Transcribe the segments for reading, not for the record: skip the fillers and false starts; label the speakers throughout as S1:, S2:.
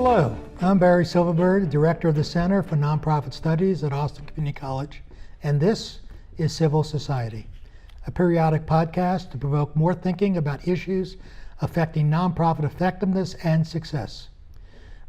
S1: Hello, I'm Barry Silverberg, Director of the Center for Nonprofit Studies at Austin Community College, and this is Civil Society, a periodic podcast to provoke more thinking about issues affecting nonprofit effectiveness and success.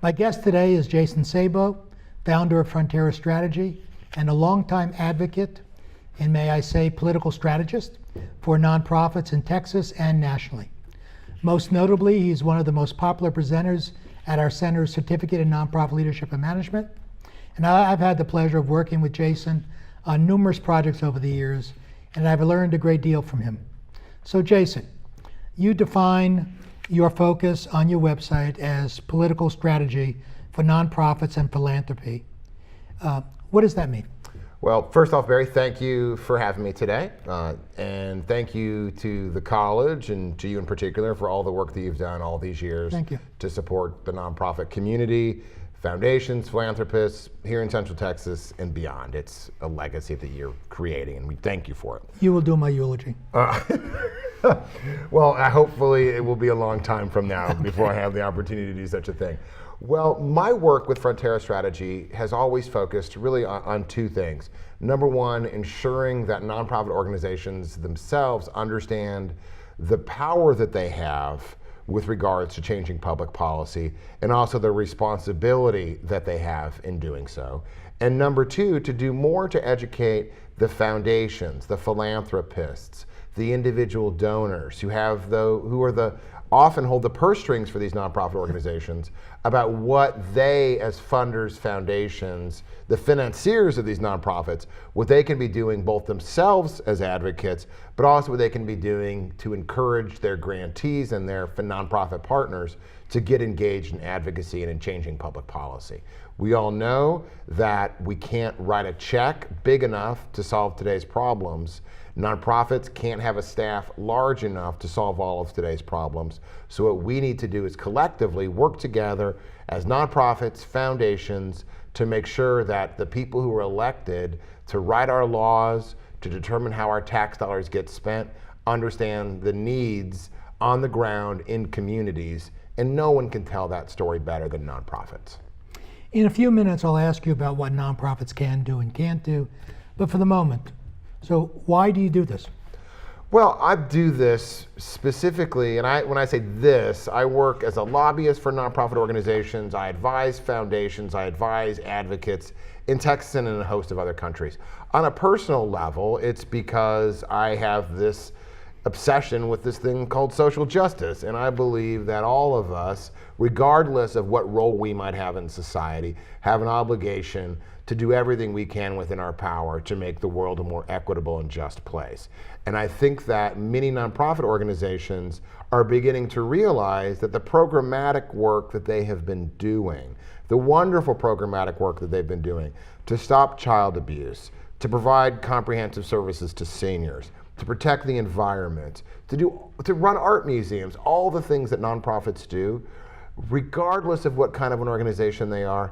S1: My guest today is Jason Sabo, founder of Frontera Strategy and a longtime advocate, and may I say political strategist, for nonprofits in Texas and nationally. Most notably, he's one of the most popular presenters at our Center's Certificate in Nonprofit Leadership and Management. And I've had the pleasure of working with Jason on numerous projects over the years, and I've learned a great deal from him. So Jason, you define your focus on your website as political strategy for nonprofits and philanthropy. What does that mean?
S2: Well, first off, Barry, thank you for having me today. And thank you to the college and to you in particular for all the work that you've done all these years to support the nonprofit community, foundations, philanthropists here in Central Texas and beyond. It's a legacy that you're creating, and we thank you for it.
S1: You will do my eulogy.
S2: Well, hopefully it will be a long time from now before I have the opportunity to do such a thing. Well, my work with Frontera Strategy has always focused really on two things. Number one, ensuring that nonprofit organizations themselves understand the power that they have with regards to changing public policy, and also the responsibility that they have in doing so. And number two, to do more to educate the foundations, the philanthropists, the individual donors who often hold the purse strings for these nonprofit organizations about what they, as funders, foundations, the financiers of these nonprofits, what they can be doing both themselves as advocates, but also what they can be doing to encourage their grantees and their nonprofit partners to get engaged in advocacy and in changing public policy. We all know that we can't write a check big enough to solve today's problems. Nonprofits can't have a staff large enough to solve all of today's problems. So what we need to do is collectively work together as nonprofits, foundations, to make sure that the people who are elected to write our laws, to determine how our tax dollars get spent, understand the needs on the ground in communities, and no one can tell that story better than nonprofits.
S1: In a few minutes, I'll ask you about what nonprofits can do and can't do, but for the moment, so why do you do this?
S2: Well, I do this specifically, and when I say this, I work as a lobbyist for nonprofit organizations. I advise foundations, I advise advocates in Texas and in a host of other countries. On a personal level, it's because I have this obsession with this thing called social justice, and I believe that all of us, regardless of what role we might have in society, have an obligation to do everything we can within our power to make the world a more equitable and just place. And I think that many nonprofit organizations are beginning to realize that the programmatic work that they have been doing, the wonderful programmatic work that they've been doing to stop child abuse, to provide comprehensive services to seniors, to protect the environment, to run art museums, all the things that nonprofits do, regardless of what kind of an organization they are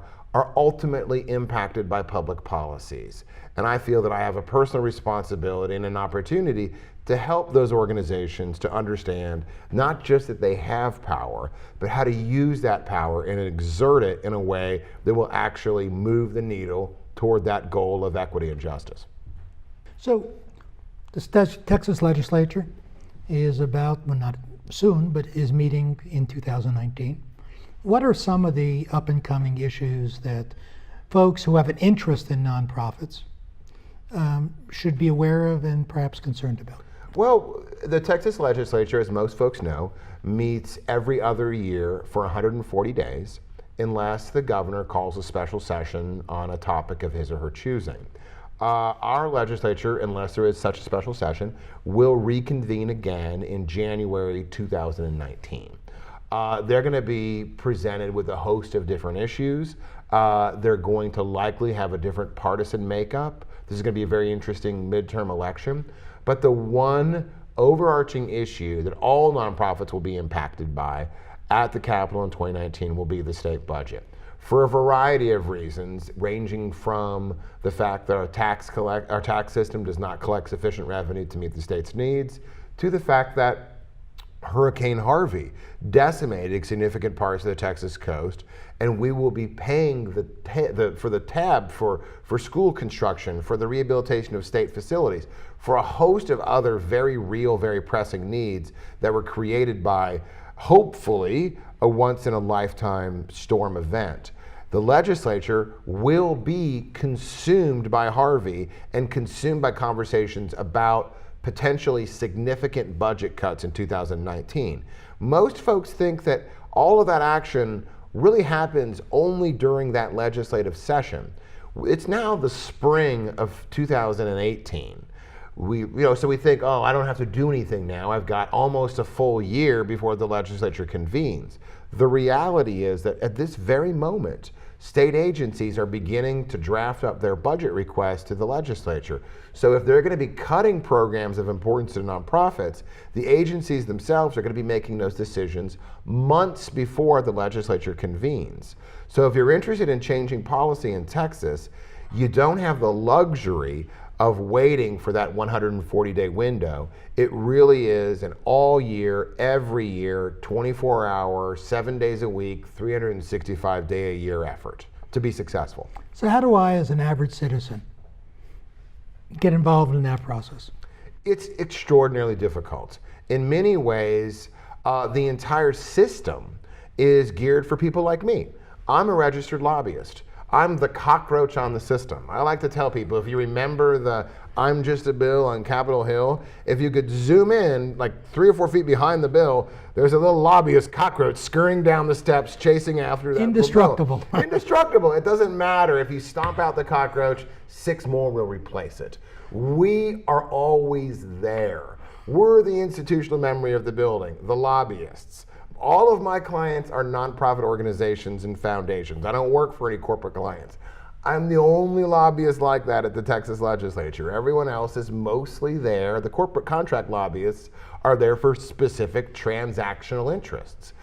S2: ultimately impacted by public policies. And I feel that I have a personal responsibility and an opportunity to help those organizations to understand not just that they have power, but how to use that power and exert it in a way that will actually move the needle toward that goal of equity and justice.
S1: So the Texas Legislature is about, well, not soon, but is meeting in 2019. What are some of the up and coming issues that folks who have an interest in nonprofits should be aware of and perhaps concerned about?
S2: Well, the Texas Legislature, as most folks know, meets every other year for 140 days unless the governor calls a special session on a topic of his or her choosing. Our legislature, unless there is such a special session, will reconvene again in January 2019. They're going to be presented with a host of different issues. They're going to likely have a different partisan makeup. This is going to be a very interesting midterm election. But the one overarching issue that all nonprofits will be impacted by at the Capitol in 2019 will be the state budget, for a variety of reasons, ranging from the fact that our tax system does not collect sufficient revenue to meet the state's needs, to the fact that Hurricane Harvey decimated significant parts of the Texas coast, and we will be paying for the tab for school construction, for the rehabilitation of state facilities, for a host of other very real, very pressing needs that were created by, hopefully, a once-in-a-lifetime storm event. The legislature will be consumed by Harvey and consumed by conversations about potentially significant budget cuts in 2019. Most folks think that all of that action really happens only during that legislative session. It's now the spring of 2018. So we think, oh, I don't have to do anything now. I've got almost a full year before the legislature convenes. The reality is that at this very moment, state agencies are beginning to draft up their budget requests to the legislature. So if they're going to be cutting programs of importance to nonprofits, the agencies themselves are going to be making those decisions months before the legislature convenes. So if you're interested in changing policy in Texas, you don't have the luxury of waiting for that 140-day window. It really is an all year, every year, 24-hour, 7 days a week, 365-day a year effort to be successful.
S1: So how do I, as an average citizen, get involved in that process?
S2: It's extraordinarily difficult. In many ways, the entire system is geared for people like me. I'm a registered lobbyist. I'm the cockroach on the system. I like to tell people, if you remember the I'm Just a Bill on Capitol Hill, if you could zoom in like 3 or 4 feet behind the bill, there's a little lobbyist cockroach scurrying down the steps, chasing after that
S1: Indestructible.
S2: bill. Indestructible. It doesn't matter. If you stomp out the cockroach, 6 more will replace it. We are always there. We're the institutional memory of the building, the lobbyists. All of my clients are nonprofit organizations and foundations. I don't work for any corporate clients. I'm the only lobbyist like that at the Texas Legislature. Everyone else is mostly there. The corporate contract lobbyists are there for specific transactional interests.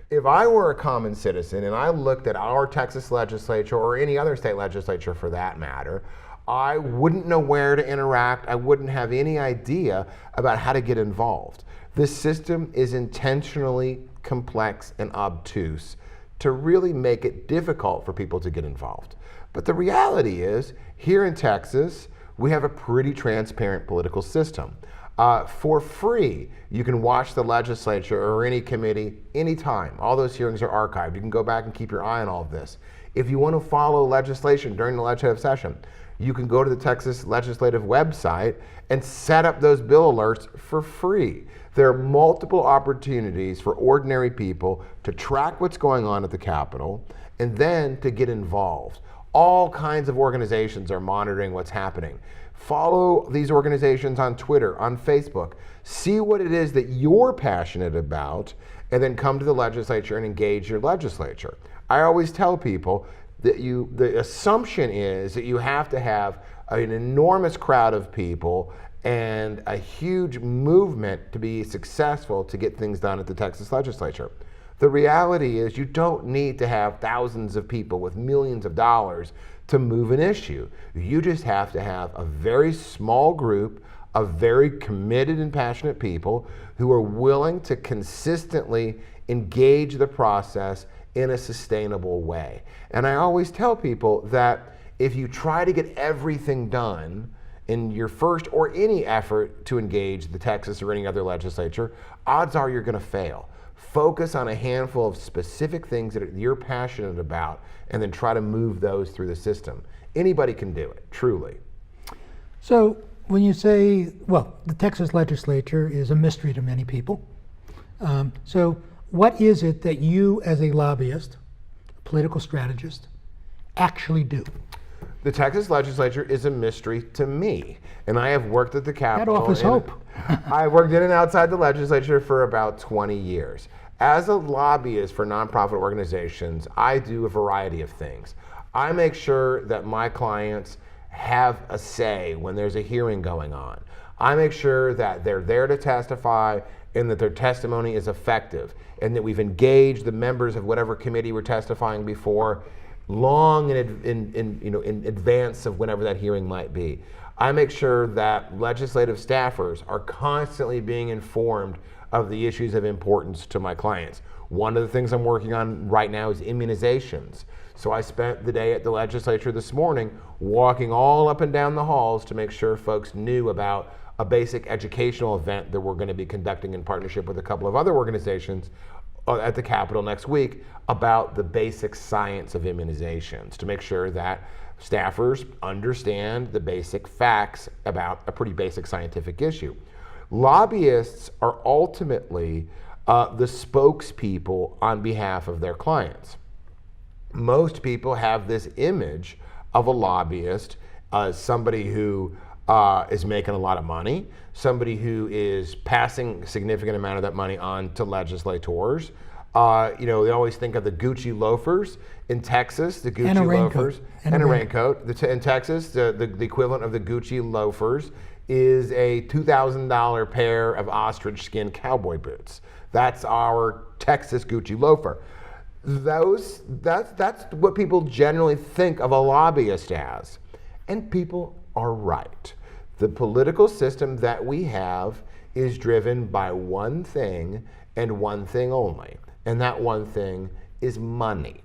S2: If I were a common citizen and I looked at our Texas Legislature, or any other state legislature for that matter, I wouldn't know where to interact. I wouldn't have any idea about how to get involved. This system is intentionally complex and obtuse to really make it difficult for people to get involved. But the reality is, here in Texas, we have a pretty transparent political system. For free, you can watch the legislature or any committee anytime. All those hearings are archived. You can go back and keep your eye on all of this. If you want to follow legislation during the legislative session, you can go to the Texas Legislative website and set up those bill alerts for free. There are multiple opportunities for ordinary people to track what's going on at the Capitol and then to get involved. All kinds of organizations are monitoring what's happening. Follow these organizations on Twitter, on Facebook. See what it is that you're passionate about, and then come to the legislature and engage your legislature. I always tell people that the assumption is that you have to have an enormous crowd of people and a huge movement to be successful to get things done at the Texas Legislature. The reality is you don't need to have thousands of people with millions of dollars to move an issue. You just have to have a very small group of very committed and passionate people who are willing to consistently engage the process in a sustainable way. And I always tell people that if you try to get everything done in your first or any effort to engage the Texas or any other legislature, odds are you're going to fail. Focus on a handful of specific things that you're passionate about and then try to move those through the system. Anybody can do it, truly.
S1: So when you say, well, the Texas Legislature is a mystery to many people. So what is it that you as a lobbyist, a political strategist, actually do?
S2: The Texas Legislature is a mystery to me, and I have worked at the Capitol.
S1: That offers hope.
S2: I worked in and outside the legislature for about 20 years. As a lobbyist for nonprofit organizations, I do a variety of things. I make sure that my clients have a say when there's a hearing going on. I make sure that they're there to testify and that their testimony is effective, and that we've engaged the members of whatever committee we're testifying before long in advance of whenever that hearing might be. I make sure that legislative staffers are constantly being informed of the issues of importance to my clients. One of the things I'm working on right now is immunizations. So I spent the day at the legislature this morning walking all up and down the halls to make sure folks knew about a basic educational event that we're going to be conducting in partnership with a couple of other organizations at the Capitol next week about the basic science of immunizations, to make sure that staffers understand the basic facts about a pretty basic scientific issue. Lobbyists are ultimately the spokespeople on behalf of their clients. Most people have this image of a lobbyist as somebody who is making a lot of money, somebody who is passing a significant amount of that money on to legislators. They always think of the Gucci loafers in Texas, the Gucci loafers, and a raincoat. In Texas, the equivalent of the Gucci loafers is a $2,000 pair of ostrich skin cowboy boots. That's our Texas Gucci loafer. That's what people generally think of a lobbyist as. And people are right. The political system that we have is driven by one thing and one thing only. And that one thing is money.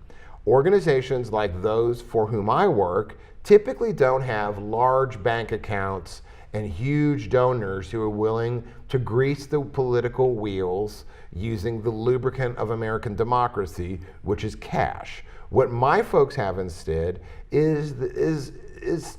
S2: Organizations like those for whom I work typically don't have large bank accounts and huge donors who are willing to grease the political wheels using the lubricant of American democracy, which is cash. What my folks have instead is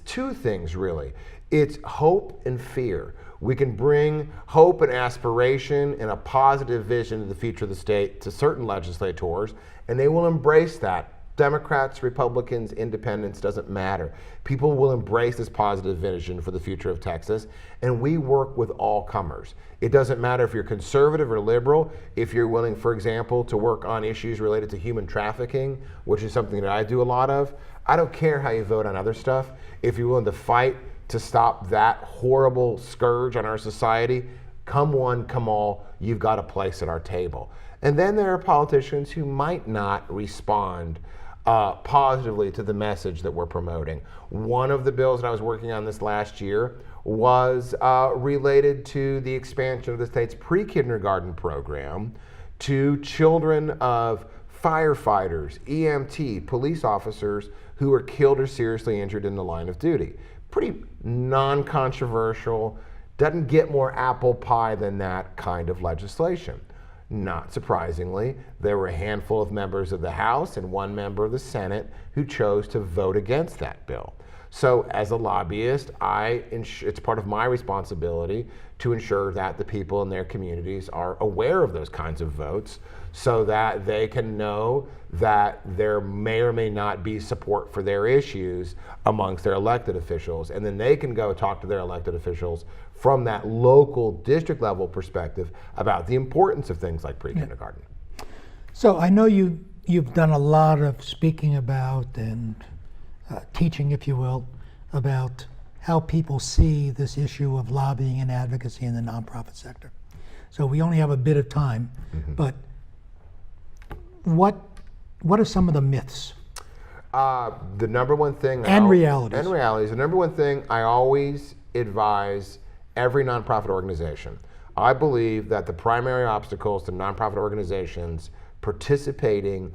S2: two things, really. It's hope and fear. We can bring hope and aspiration and a positive vision of the future of the state to certain legislators, and they will embrace that. Democrats, Republicans, independents, doesn't matter. People will embrace this positive vision for the future of Texas, and we work with all comers. It doesn't matter if you're conservative or liberal, if you're willing, for example, to work on issues related to human trafficking, which is something that I do a lot of. I don't care how you vote on other stuff. If you're willing to fight to stop that horrible scourge on our society, come one, come all, you've got a place at our table. And then there are politicians who might not respond positively to the message that we're promoting. One of the bills that I was working on this last year was related to the expansion of the state's pre-kindergarten program to children of firefighters, EMT, police officers who are killed or seriously injured in the line of duty. Pretty non-controversial, doesn't get more apple pie than that kind of legislation. Not surprisingly, there were a handful of members of the House and one member of the Senate who chose to vote against that bill. So as a lobbyist, it's part of my responsibility to ensure that the people in their communities are aware of those kinds of votes so that they can know that there may or may not be support for their issues amongst their elected officials. And then they can go talk to their elected officials from that local district level perspective about the importance of things like pre-kindergarten.
S1: So I know you've done a lot of speaking about and teaching, if you will, about how people see this issue of lobbying and advocacy in the nonprofit sector. So we only have a bit of time, but what are some of the myths?
S2: The number one thing
S1: and realities.
S2: The number one thing I always advise every nonprofit organization. I believe that the primary obstacles to nonprofit organizations participating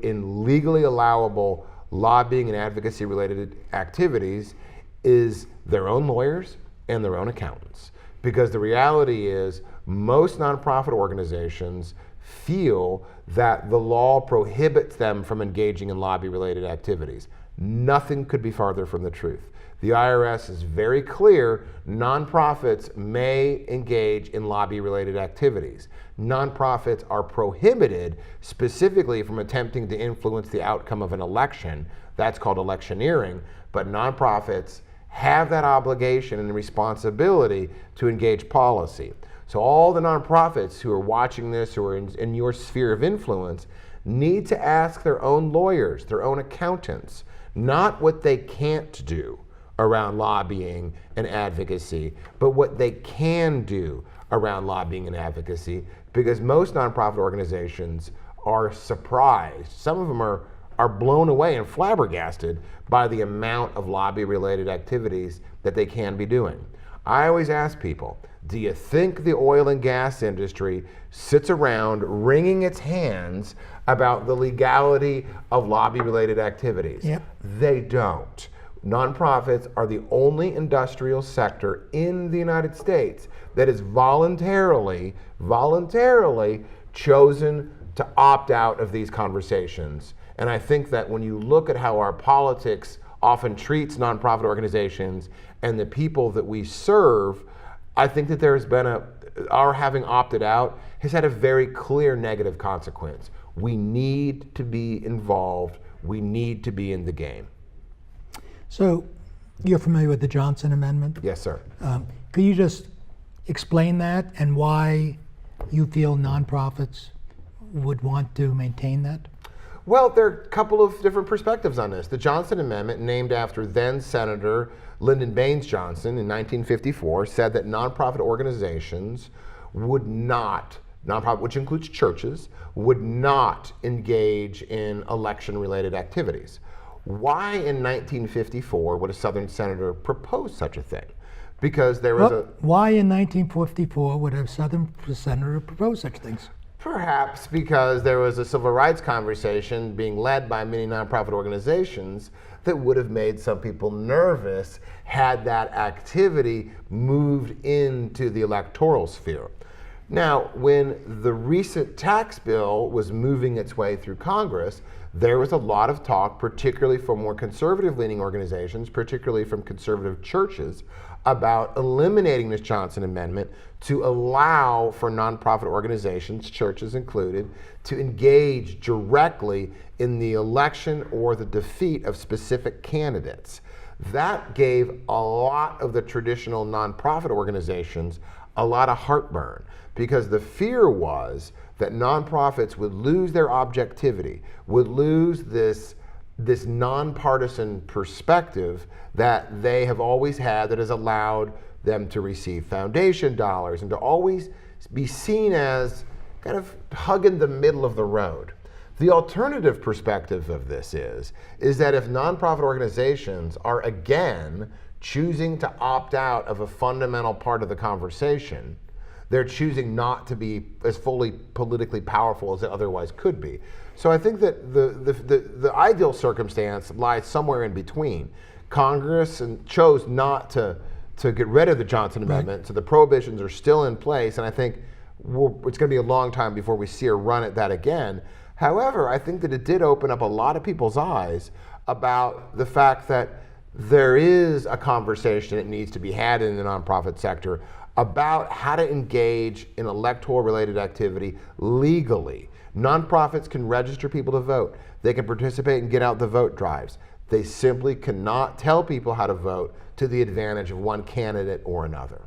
S2: in legally allowable lobbying and advocacy related activities is their own lawyers and their own accountants. Because the reality is most nonprofit organizations feel that the law prohibits them from engaging in lobby related activities. Nothing could be farther from the truth. The IRS is very clear, nonprofits may engage in lobby-related activities. Nonprofits are prohibited specifically from attempting to influence the outcome of an election. That's called electioneering, but nonprofits have that obligation and responsibility to engage policy. So all the nonprofits who are watching this, who are in your sphere of influence, need to ask their own lawyers, their own accountants, not what they can't do around lobbying and advocacy, but what they can do around lobbying and advocacy, because most nonprofit organizations are surprised. Some of them are are blown away and flabbergasted by the amount of lobby-related activities that they can be doing. I always ask people, do you think the oil and gas industry sits around wringing its hands about the legality of lobby-related activities?
S1: Yep.
S2: They don't. Nonprofits are the only industrial sector in the United States that is voluntarily chosen to opt out of these conversations. And I think that when you look at how our politics often treats nonprofit organizations and the people that we serve, I think that there has been our having opted out has had a very clear negative consequence. We need to be involved. We need to be in the game.
S1: So you're familiar with the Johnson Amendment?
S2: Yes, sir.
S1: Could you just explain that and why you feel nonprofits would want to maintain that?
S2: Well, there are a couple of different perspectives on this. The Johnson Amendment, named after then Senator Lyndon Baines Johnson in 1954, said that nonprofit organizations would not, which includes churches, would not engage in election-related activities. Why in 1954 would a Southern senator propose such a thing? Because there was
S1: Why in 1954 would a Southern senator propose such things?
S2: Perhaps because there was a civil rights conversation being led by many nonprofit organizations that would have made some people nervous had that activity moved into the electoral sphere. Now, when the recent tax bill was moving its way through Congress, there was a lot of talk, particularly from more conservative-leaning organizations, particularly from conservative churches, about eliminating this Johnson Amendment to allow for nonprofit organizations, churches included, to engage directly in the election or the defeat of specific candidates. That gave a lot of the traditional nonprofit organizations a lot of heartburn, because the fear was that nonprofits would lose their objectivity, would lose this nonpartisan perspective that they have always had, that has allowed them to receive foundation dollars and to always be seen as kind of hugging the middle of the road. The alternative perspective of this is that if nonprofit organizations are again choosing to opt out of a fundamental part of the conversation, they're choosing not to be as fully politically powerful as it otherwise could be. So I think that the ideal circumstance lies somewhere in between. Congress chose not to get rid of the Johnson Amendment, so the prohibitions are still in place, and I think it's going to be a long time before we see a run at that again. However, I think that it did open up a lot of people's eyes about the fact that there is a conversation that needs to be had in the nonprofit sector about how to engage in electoral-related activity legally. Nonprofits can register people to vote. They can participate and get out the vote drives. They simply cannot tell people how to vote to the advantage of one candidate or another.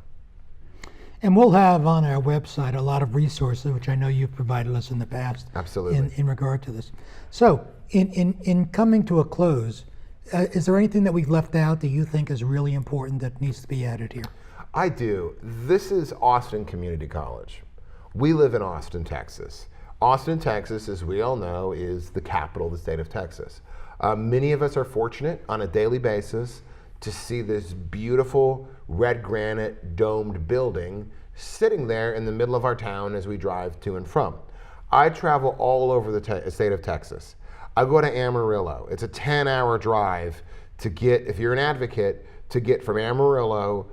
S1: And we'll have on our website a lot of resources, which I know you've provided us in the past.
S2: Absolutely.
S1: In regard to this. So, in coming to a close, is there anything that we've left out that you think is really important that needs to be added here?
S2: I do. This is Austin Community College. We live in Austin, Texas. Austin, Texas, as we all know, is the capital of the state of Texas. Many of us are fortunate on a daily basis to see this beautiful red granite domed building sitting there in the middle of our town as we drive to and from. I travel all over the state of Texas. I go to Amarillo. It's a 10-hour drive to get, if you're an advocate, to get from Amarillo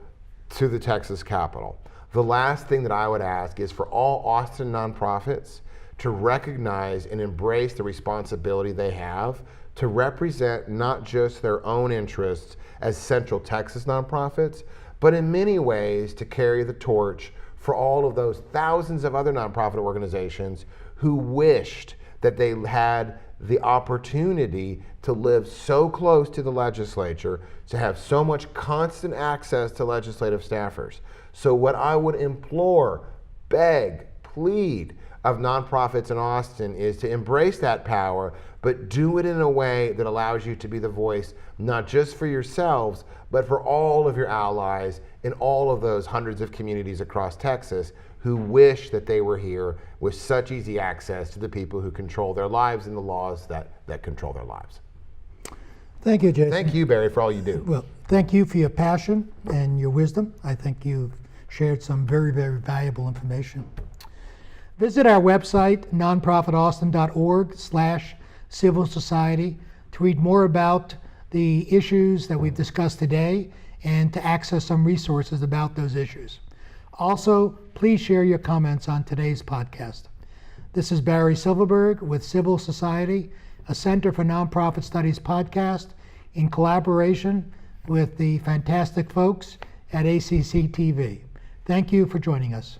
S2: to the Texas Capitol. The last thing that I would ask is for all Austin nonprofits to recognize and embrace the responsibility they have to represent not just their own interests as Central Texas nonprofits, but in many ways to carry the torch for all of those thousands of other nonprofit organizations who wished that they had the opportunity to live so close to the legislature, to have so much constant access to legislative staffers. So what I would implore, beg, plead of nonprofits in Austin is to embrace that power, but do it in a way that allows you to be the voice, not just for yourselves, but for all of your allies in all of those hundreds of communities across Texas who wish that they were here with such easy access to the people who control their lives and the laws that control their lives.
S1: Thank you, Jason.
S2: Thank you, Barry, for all you do.
S1: Well, thank you for your passion and your wisdom. I think you've shared some very, very valuable information. Visit our website, nonprofitaustin.org/civil society, to read more about the issues that we've discussed today and to access some resources about those issues. Also, please share your comments on today's podcast. This is Barry Silverberg with Civil Society, a Center for Nonprofit Studies podcast in collaboration with the fantastic folks at ACC TV. Thank you for joining us.